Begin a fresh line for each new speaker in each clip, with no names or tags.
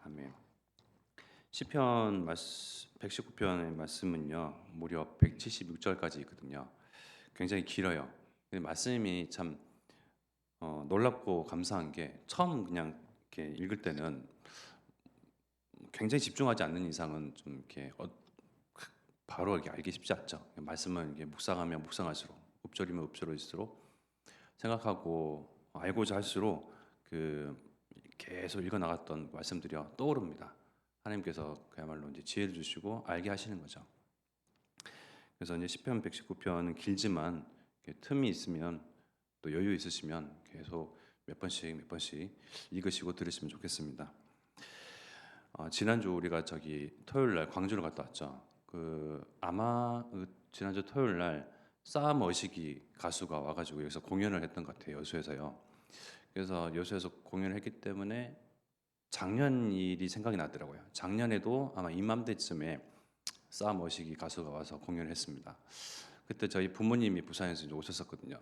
아멘. 시편 119편의 말씀은요. 무려 176절까지 있거든요. 굉장히 길어요. 근데 말씀이 참 놀랍고 감사한 게 처음 그냥 이렇게 읽을 때는 굉장히 집중하지 않는 이상은 좀 이렇게 바로 이렇게 알기 쉽지 않죠. 말씀을 이렇게 묵상하면 묵상할수록 읊조리면 읊조릴수록 생각하고 알고자 할수록 그 계속 읽어 나갔던 말씀들이요 떠오릅니다. 하나님께서 그야말로 이제 지혜를 주시고 알게 하시는 거죠. 그래서 이제 시편 119편은 길지만 틈이 있으면 또 여유 있으시면 계속 몇 번씩 읽으시고 들으시면 좋겠습니다. 지난주 우리가 저기 토요일 날 광주를 갔다 왔죠. 아마 지난주 토요일 날 싸움 어시기 가수가 와가지고 여기서 공연을 했던 것 같아요. 여수에서요. 그래서 여수에서 공연을 했기 때문에 작년 일이 생각이 나더라고요. 작년에도 아마 이맘때쯤에 싸움 어시기 가수가 와서 공연을 했습니다. 그때 저희 부모님이 부산에서 이제 오셨었거든요.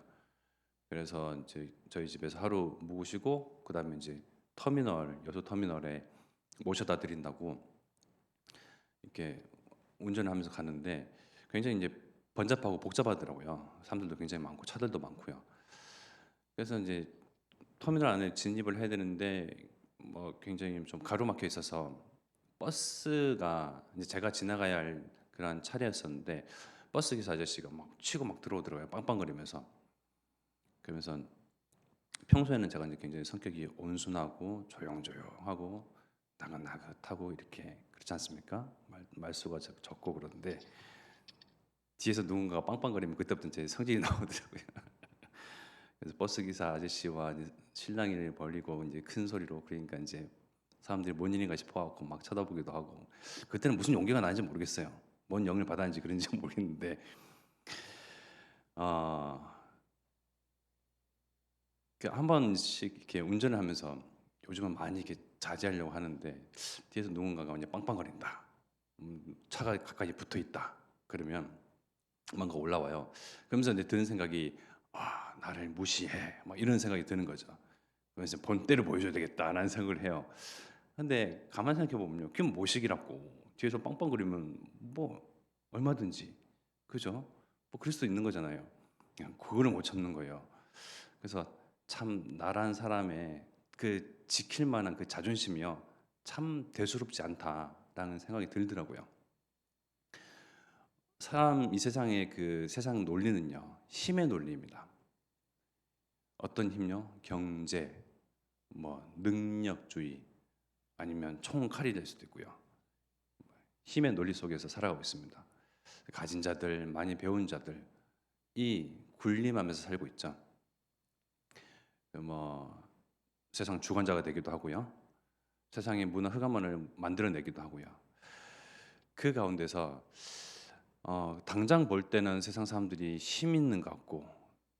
그래서 이제 저희 집에서 하루 묵으시고 그다음에 이제 여수 터미널에 모셔다 드린다고 이렇게 운전을 하면서 갔는데 굉장히 이제 번잡하고 복잡하더라고요. 사람들도 굉장히 많고 차들도 많고요. 그래서 이제 터미널 안에 진입을 해야 되는데 뭐 굉장히 좀 가로막혀 있어서 버스가 이제 제가 지나가야 할 그런 차례였었는데 버스 기사 아저씨가 막 치고 막 들어오더라고요. 빵빵거리면서. 그러면서 평소에는 제가 이제 굉장히 성격이 온순하고 조용조용하고 나긋나긋하고 이렇게 그렇지 않습니까? 말수가 적고 그런데 뒤에서 누군가가 빵빵거리면 그때부터 제 성질이 나오더라고요. 그래서 버스 기사 아저씨와 이제 실랑이를 벌이고 이제 큰 소리로 그러니까 이제 사람들이 뭔 일인가 싶어갖고 막 쳐다보기도 하고 그때는 무슨 용기가 나는지 모르겠어요. 뭔 영을 받았는지 그런지 모르겠는데 어, 한 번씩 이렇게 운전을 하면서 요즘은 많이 이렇게 자제하려고 하는데 뒤에서 누군가가 그냥 빵빵거린다. 차가 가까이 붙어 있다. 그러면 뭔가 올라와요. 그러면서 이제 드는 생각이 나를 무시해. 막 이런 생각이 드는 거죠. 그래서 본때를 보여줘야 되겠다라는 생각을 해요. 근데 가만 생각해 보면요, 그게 모식이라고 뒤에서 빵빵거리면 뭐 얼마든지 그죠? 뭐 그럴 수도 있는 거잖아요. 그냥 그거를 못 참는 거예요. 그래서 참 나란 사람의 그 지킬 만한 그 자존심이요, 참 대수롭지 않다라는 생각이 들더라고요. 사람 이 세상의 그 세상 논리는요, 힘의 논리입니다. 어떤 힘요? 경제, 뭐 능력주의, 아니면 총칼이 될 수도 있고요. 힘의 논리 속에서 살아가고 있습니다. 가진 자들, 많이 배운 자들, 이 군림하면서 살고 있죠. 뭐 세상 주관자가 되기도 하고요. 세상의 문화 흑암만을 만들어내기도 하고요. 그 가운데서 당장 볼 때는 세상 사람들이 힘 있는 것 같고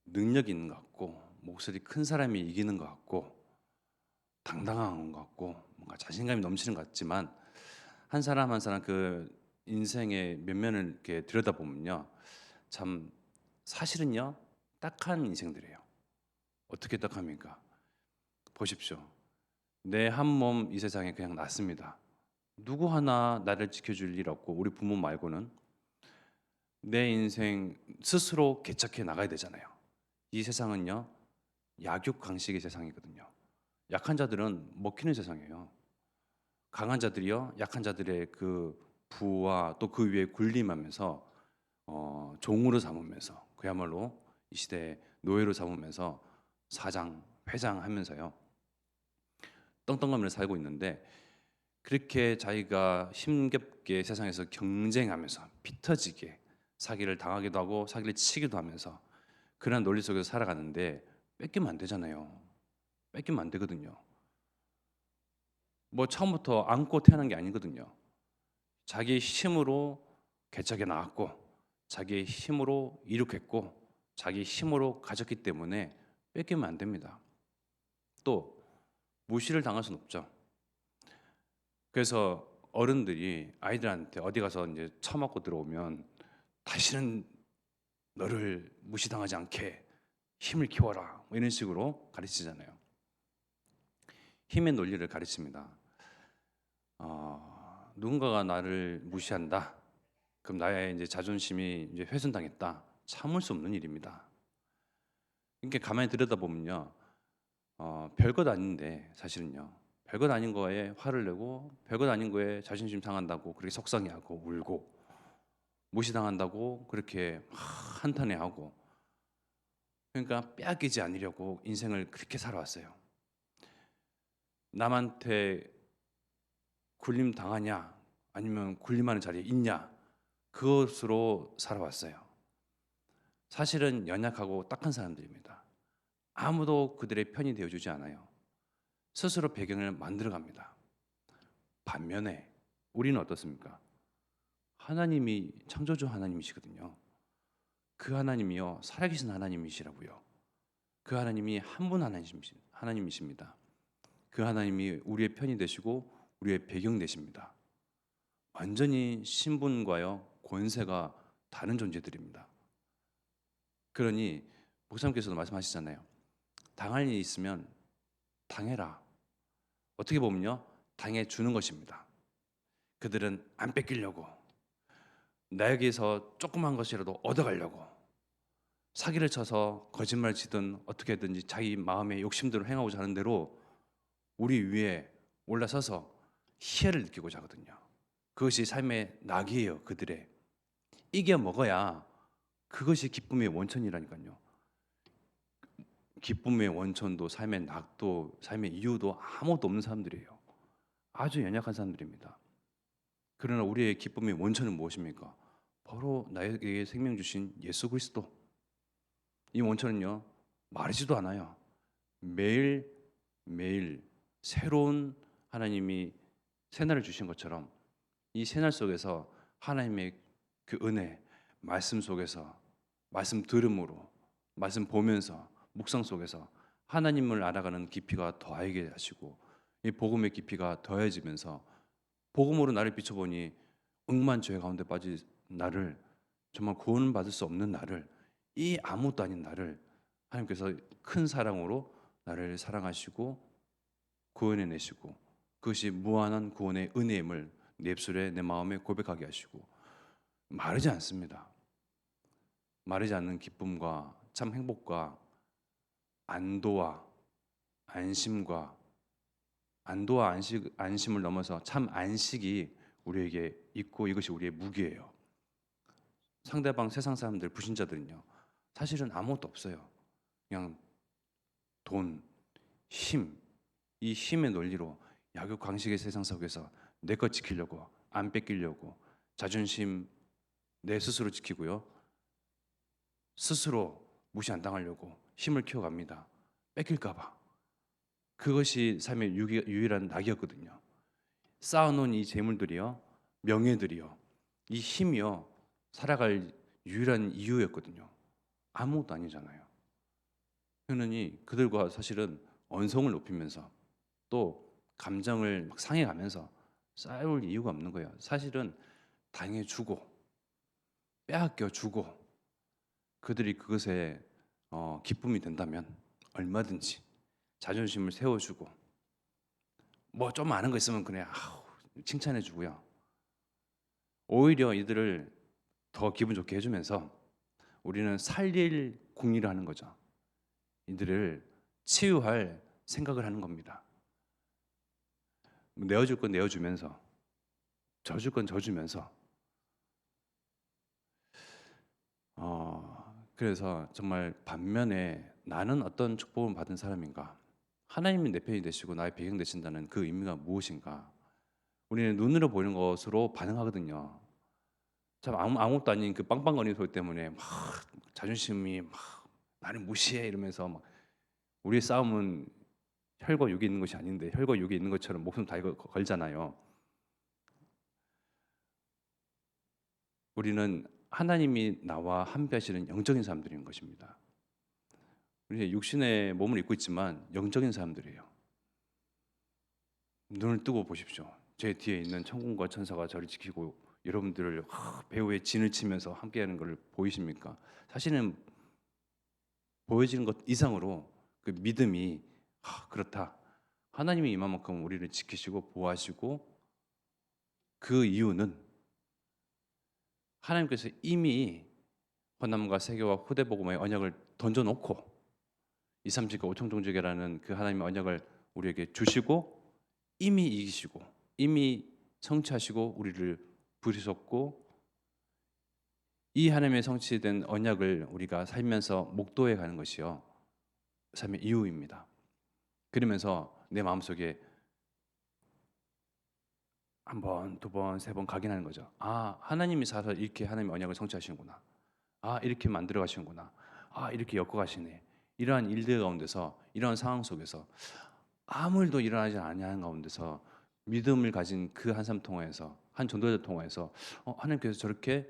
능력 있는 것 같고 목소리 큰 사람이 이기는 것 같고 당당한 것 같고 뭔가 자신감이 넘치는 것 같지만 한 사람 한 사람 그 인생의 면면을 이렇게 들여다보면요, 참 사실은요 딱한 인생들이에요. 어떻게 딱합니까? 보십시오. 내 한 몸 이 세상에 그냥 놨습니다. 누구 하나 나를 지켜줄 일 없고 우리 부모 말고는 내 인생 스스로 개척해 나가야 되잖아요. 이 세상은요 약육강식의 세상이거든요. 약한 자들은 먹히는 세상이에요. 강한 자들이요 약한 자들의 그 부와 또 그 위에 군림하면서 종으로 삼으면서 그야말로 이 시대의 노예로 삼으면서 사장 회장 하면서요 떵떵거리며 살고 있는데, 그렇게 자기가 힘겹게 세상에서 경쟁하면서 피 터지게 사기를 당하기도 하고 사기를 치기도 하면서 그런 논리 속에서 살아가는데 뺏기면 안 되잖아요. 뺏기면 안 되거든요. 뭐 처음부터 안고 태어난 게 아니거든요. 자기 힘으로 개척해 나왔고 자기의 힘으로 이룩했고 자기 힘으로 가졌기 때문에 뺏기면 안 됩니다. 또 무시를 당할 수는 없죠. 그래서 어른들이 아이들한테 어디 가서 이제 처맞고 들어오면 다시는 너를 무시당하지 않게 힘을 키워라 뭐 이런 식으로 가르치잖아요. 힘의 논리를 가르칩니다. 누군가가 나를 무시한다. 그럼 나의 이제 자존심이 이제 훼손당했다. 참을 수 없는 일입니다. 이렇게 가만히 들여다보면요. 별것 아닌데 사실은요. 별것 아닌 거에 화를 내고 별것 아닌 거에 자존심 상한다고 그렇게 속상해하고 울고 무시당한다고 그렇게 막 한탄해하고 그러니까 빼앗기지 않으려고 인생을 그렇게 살아왔어요. 남한테 굴림 당하냐 아니면 굴림하는 자리에 있냐 그것으로 살아왔어요. 사실은 연약하고 딱한 사람들입니다. 아무도 그들의 편이 되어주지 않아요. 스스로 배경을 만들어갑니다. 반면에 우리는 어떻습니까? 하나님이 창조주 하나님이시거든요. 그 하나님이요 살아계신 하나님이시라고요. 그 하나님이 한 분 하나님이십니다. 그 하나님이 우리의 편이 되시고 우리의 배경 되십니다. 완전히 신분과요 권세가 다른 존재들입니다. 그러니 목사님께서도 말씀하시잖아요. 당할 일이 있으면 당해라. 어떻게 보면요 당해 주는 것입니다. 그들은 안 뺏기려고 나에게서 조그만 것이라도 얻어가려고 사기를 쳐서 거짓말 치든 어떻게든지 자기 마음의 욕심대로 행하고자 하는 대로 우리 위에 올라서서 희열을 느끼고자 하거든요. 그것이 삶의 낙이에요. 그들의 이겨 먹어야 그것이 기쁨의 원천이라니까요. 기쁨의 원천도 삶의 낙도 삶의 이유도 아무것도 없는 사람들이에요. 아주 연약한 사람들입니다. 그러나 우리의 기쁨의 원천은 무엇입니까? 바로 나에게 생명 주신 예수 그리스도. 이 원천은요 마르지도 않아요. 매일 매일 새로운 하나님이 새날을 주신 것처럼 이 새날 속에서 하나님의 그 은혜 말씀 속에서 말씀 들음으로 말씀 보면서 묵상 속에서 하나님을 알아가는 깊이가 더하게 하시고 이 복음의 깊이가 더해지면서 복음으로 나를 비춰보니 억만 죄 가운데 빠진 나를 정말 구원받을 수 없는 나를 이 아무것도 아닌 나를 하나님께서 큰 사랑으로 나를 사랑하시고 구원해내시고 그것이 무한한 구원의 은혜임을 내 입술에 내 마음에 고백하게 하시고 마르지 않습니다. 마르지 않는 기쁨과 참 행복과 안도와 안심과 안심을 넘어서 참 안식이 우리에게 있고 이것이 우리의 무기예요. 상대방 세상 사람들 불신자들은요 사실은 아무것도 없어요. 그냥 돈, 힘, 이 힘의 논리로 약육강식의 세상 속에서 내 것 지키려고 안 뺏기려고 자존심 내 스스로 지키고요 스스로 무시 안 당하려고 힘을 키워갑니다. 뺏길까봐. 그것이 삶의 유일한 낙이었거든요. 쌓아놓은 이 재물들이요 명예들이요 이 힘이요 살아갈 유일한 이유였거든요. 아무것도 아니잖아요. 그러니 그들과 사실은 언성을 높이면서 또 감정을 막 상해가면서 싸울 이유가 없는 거예요. 사실은 당해주고 빼앗겨주고 그들이 그것에 기쁨이 된다면 얼마든지 자존심을 세워주고 뭐 좀 아는 거 있으면 그냥 칭찬해주고요. 오히려 이들을 더 기분 좋게 해주면서 우리는 살릴 궁리를 하는 거죠. 이들을 치유할 생각을 하는 겁니다. 내어줄 건 내어주면서 져줄 건 져주면서 그래서 정말 반면에 나는 어떤 축복을 받은 사람인가 하나님이 내 편이 되시고 나의 배경 되신다는 그 의미가 무엇인가 우리는 눈으로 보이는 것으로 반응하거든요. 참 아무것도 아닌 그 빵빵거리는 소리 때문에 막 자존심이 막 나를 무시해 이러면서 막 우리의 싸움은 혈과 육이 있는 것이 아닌데 혈과 육이 있는 것처럼 목숨 다 걸잖아요. 우리는 하나님이 나와 함께하시는 영적인 사람들인 것입니다. 우리 육신의 몸을 입고 있지만 영적인 사람들이에요. 눈을 뜨고 보십시오. 제 뒤에 있는 천군과 천사가 저를 지키고 여러분들을 배후에 진을 치면서 함께하는 걸 보이십니까? 사실은 보여지는 것 이상으로 그 믿음이 그렇다. 하나님이 이만큼 우리를 지키시고 보호하시고 그 이유는 하나님께서 이미 헌남과 세계와 후대 복음의 언약을 던져 놓고 2, 3, 7, 5천 종족이라는 그 하나님의 언약을 우리에게 주시고 이미 이기시고 이미 성취하시고 우리를 부르셨고 이 하나님의 성취된 언약을 우리가 살면서 목도해 가는 것이요 삶의 이유입니다. 그러면서 내 마음속에 한 번, 두 번, 세 번 각인하는 거죠. 아, 하나님이 사서 이렇게 하나님의 언약을 성취하시는구나. 아, 이렇게 만들어 가시는구나. 아, 이렇게 엮어 가시네. 이러한 일들 가운데서 이러한 상황 속에서 아무 일도 일어나지 아니하는 가운데서 믿음을 가진 그 한 사람 통화에서 한 전도자 통화에서 하나님께서 저렇게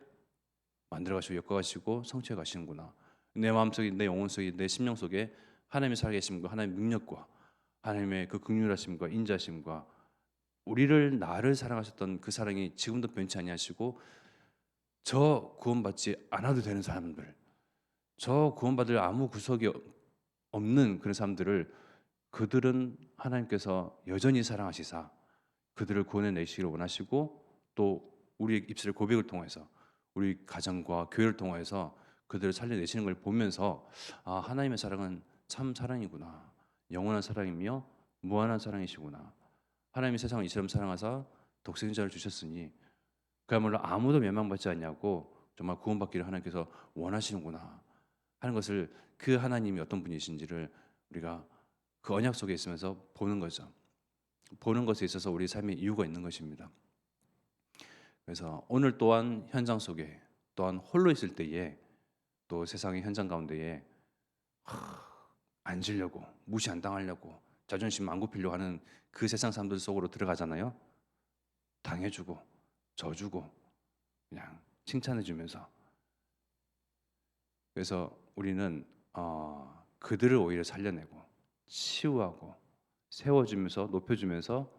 만들어 가시고 엮어 가시고 성취해 가시는구나. 내 마음속에 내 영혼 속에 내 심령 속에 하나님의 살아계심과 하나님의 능력과 하나님의 그 긍휼하심과 인자심과 우리를 나를 사랑하셨던 그 사랑이 지금도 변치 아니하시고 저 구원받지 않아도 되는 사람들, 저 구원받을 아무 구석이 없는 그런 사람들을 그들은 하나님께서 여전히 사랑하시사 그들을 구원해 내시기를 원하시고 또 우리의 입술의 고백을 통해서 우리 가정과 교회를 통해서 그들을 살려내시는 걸 보면서 아, 하나님의 사랑은 참 사랑이구나. 영원한 사랑이며 무한한 사랑이시구나. 하나님이 세상을 이처럼 사랑하사 독생자를 주셨으니 그야말로 아무도 멸망받지 않냐고 정말 구원받기를 하나님께서 원하시는구나 하는 것을 그 하나님이 어떤 분이신지를 우리가 그 언약 속에 있으면서 보는 거죠. 보는 것에 있어서 우리 삶의 이유가 있는 것입니다. 그래서 오늘 또한 현장 속에 또한 홀로 있을 때에 또 세상의 현장 가운데에 앉으려고 무시 안 당하려고 자존심 안 굽히려고 하는 그 세상 사람들 속으로 들어가잖아요. 당해주고 져주고 그냥 칭찬해주면서 그래서 우리는 그들을 오히려 살려내고 치유하고 세워주면서 높여주면서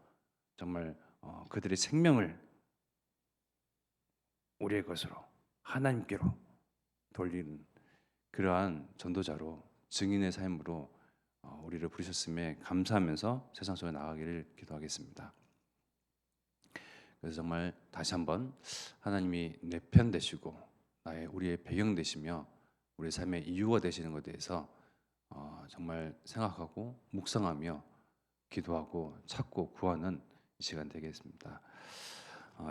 정말 그들의 생명을 우리의 것으로 하나님께로 돌리는 그러한 전도자로 증인의 삶으로 우리를 부르셨음에 감사하면서 세상 속에 나가기를 기도하겠습니다. 그래서 정말 다시 한번 하나님이 내 편 되시고 우리의 배경 되시며 우리 삶의 이유가 되시는 것에 대해서 정말 생각하고 묵상하며 기도하고 찾고 구하는 이 시간 되겠습니다.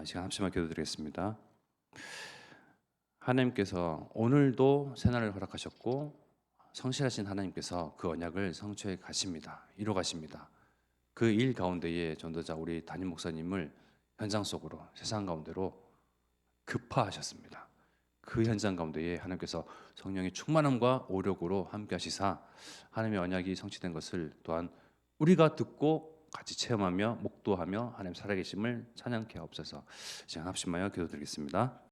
이 시간 합심하게 기도드리겠습니다. 하나님께서 오늘도 새날을 허락하셨고 성실하신 하나님께서 그 언약을 성취해 가십니다. 이루 가십니다. 그 일 가운데에 전도자 우리 담임 목사님을 현장 속으로 세상 가운데로 급파하셨습니다. 그 현장 가운데에 하나님께서 성령의 충만함과 오력으로 함께 하시사 하나님의 언약이 성취된 것을 또한 우리가 듣고 같이 체험하며 목도하며 하나님 살아계심을 찬양케 하옵소서. 이제 합심하여 기도드리겠습니다.